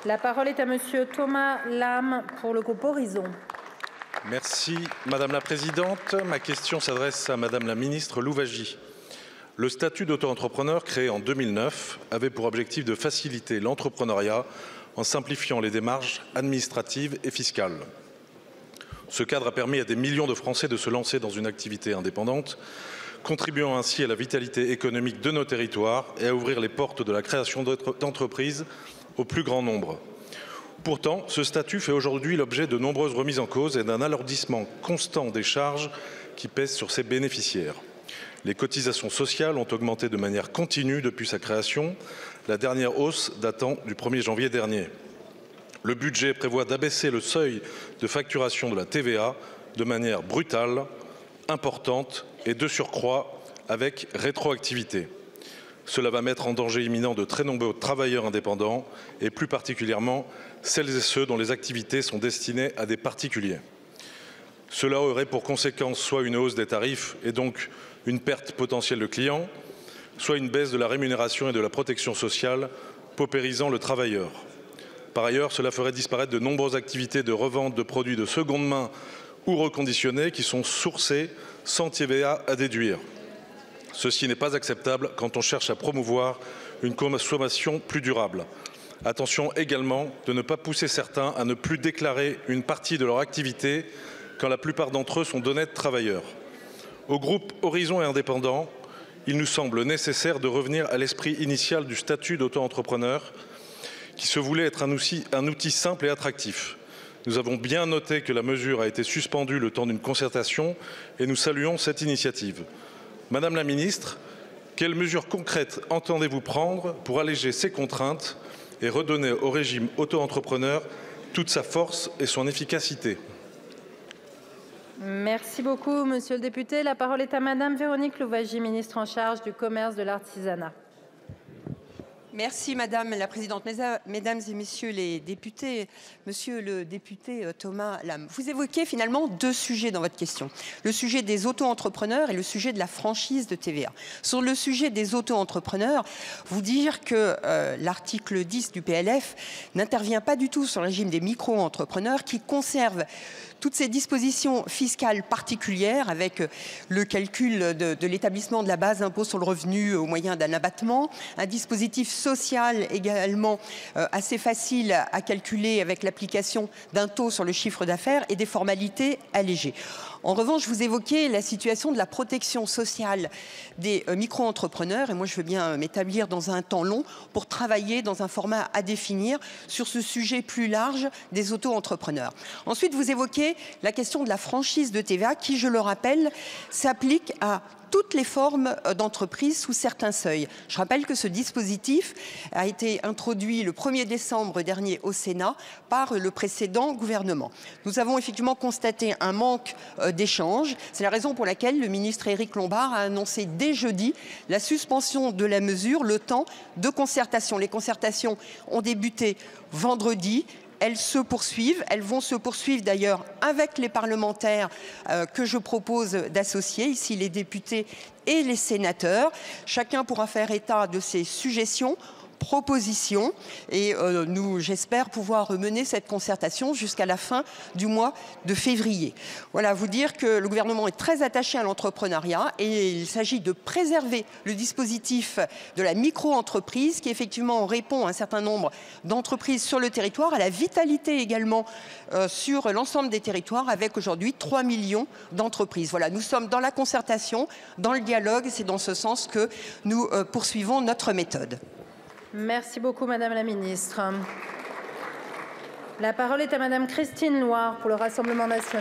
La parole est à Monsieur Thomas Lam pour le groupe Horizon. Merci Madame la Présidente. Ma question s'adresse à Madame la Ministre Louwagie. Le statut d'auto-entrepreneur créé en 2009 avait pour objectif de faciliter l'entrepreneuriat en simplifiant les démarches administratives et fiscales. Ce cadre a permis à des millions de Français de se lancer dans une activité indépendante, contribuant ainsi à la vitalité économique de nos territoires et à ouvrir les portes de la création d'entreprises au plus grand nombre. Pourtant, ce statut fait aujourd'hui l'objet de nombreuses remises en cause et d'un alourdissement constant des charges qui pèsent sur ses bénéficiaires. Les cotisations sociales ont augmenté de manière continue depuis sa création, la dernière hausse datant du 1er janvier dernier. Le budget prévoit d'abaisser le seuil de facturation de la TVA de manière brutale, importante et de surcroît avec rétroactivité. Cela va mettre en danger imminent de très nombreux travailleurs indépendants et plus particulièrement celles et ceux dont les activités sont destinées à des particuliers. Cela aurait pour conséquence soit une hausse des tarifs et donc une perte potentielle de clients, soit une baisse de la rémunération et de la protection sociale, paupérisant le travailleur. Par ailleurs, cela ferait disparaître de nombreuses activités de revente de produits de seconde main ou reconditionnés qui sont sourcés sans TVA à déduire. Ceci n'est pas acceptable quand on cherche à promouvoir une consommation plus durable. Attention également de ne pas pousser certains à ne plus déclarer une partie de leur activité quand la plupart d'entre eux sont d'honnêtes travailleurs. Au groupe Horizon et Indépendants, il nous semble nécessaire de revenir à l'esprit initial du statut d'auto-entrepreneur qui se voulait être un outil simple et attractif. Nous avons bien noté que la mesure a été suspendue le temps d'une concertation et nous saluons cette initiative. Madame la Ministre, quelles mesures concrètes entendez-vous prendre pour alléger ces contraintes et redonner au régime auto-entrepreneur toute sa force et son efficacité? Merci beaucoup, Monsieur le député. La parole est à Madame Véronique Louwagie, ministre en charge du commerce, de l'artisanat. Merci Madame la Présidente. Mesdames et Messieurs les députés, Monsieur le député Thomas Lam, vous évoquez finalement deux sujets dans votre question. Le sujet des auto-entrepreneurs et le sujet de la franchise de TVA. Sur le sujet des auto-entrepreneurs, vous dire que l'article 10 du PLF n'intervient pas du tout sur le régime des micro-entrepreneurs qui conservent toutes ces dispositions fiscales particulières avec le calcul de l'établissement de la base d'impôt sur le revenu au moyen d'un abattement, un dispositif social également assez facile à calculer avec l'application d'un taux sur le chiffre d'affaires et des formalités allégées. En revanche, vous évoquez la situation de la protection sociale des micro-entrepreneurs et moi je veux bien m'établir dans un temps long pour travailler dans un format à définir sur ce sujet plus large des auto-entrepreneurs. Ensuite, vous évoquez la question de la franchise de TVA qui, je le rappelle, s'applique à toutes les formes d'entreprises sous certains seuils. Je rappelle que ce dispositif a été introduit le 1er décembre dernier au Sénat par le précédent gouvernement. Nous avons effectivement constaté un manque d'échanges. C'est la raison pour laquelle le ministre Éric Lombard a annoncé dès jeudi la suspension de la mesure, le temps de concertation. Les concertations ont débuté vendredi. Elles se poursuivent, elles vont se poursuivre d'ailleurs avec les parlementaires que je propose d'associer, ici les députés et les sénateurs. Chacun pourra faire état de ses suggestions, propositions et j'espère pouvoir mener cette concertation jusqu'à la fin du mois de février. Voilà, vous dire que le gouvernement est très attaché à l'entrepreneuriat et il s'agit de préserver le dispositif de la micro-entreprise qui effectivement répond à un certain nombre d'entreprises sur le territoire, à la vitalité également sur l'ensemble des territoires avec aujourd'hui 3 millions d'entreprises. Voilà, nous sommes dans la concertation, dans le dialogue, c'est dans ce sens que nous poursuivons notre méthode. Merci beaucoup, Madame la Ministre. La parole est à Madame Christine Loire pour le Rassemblement national.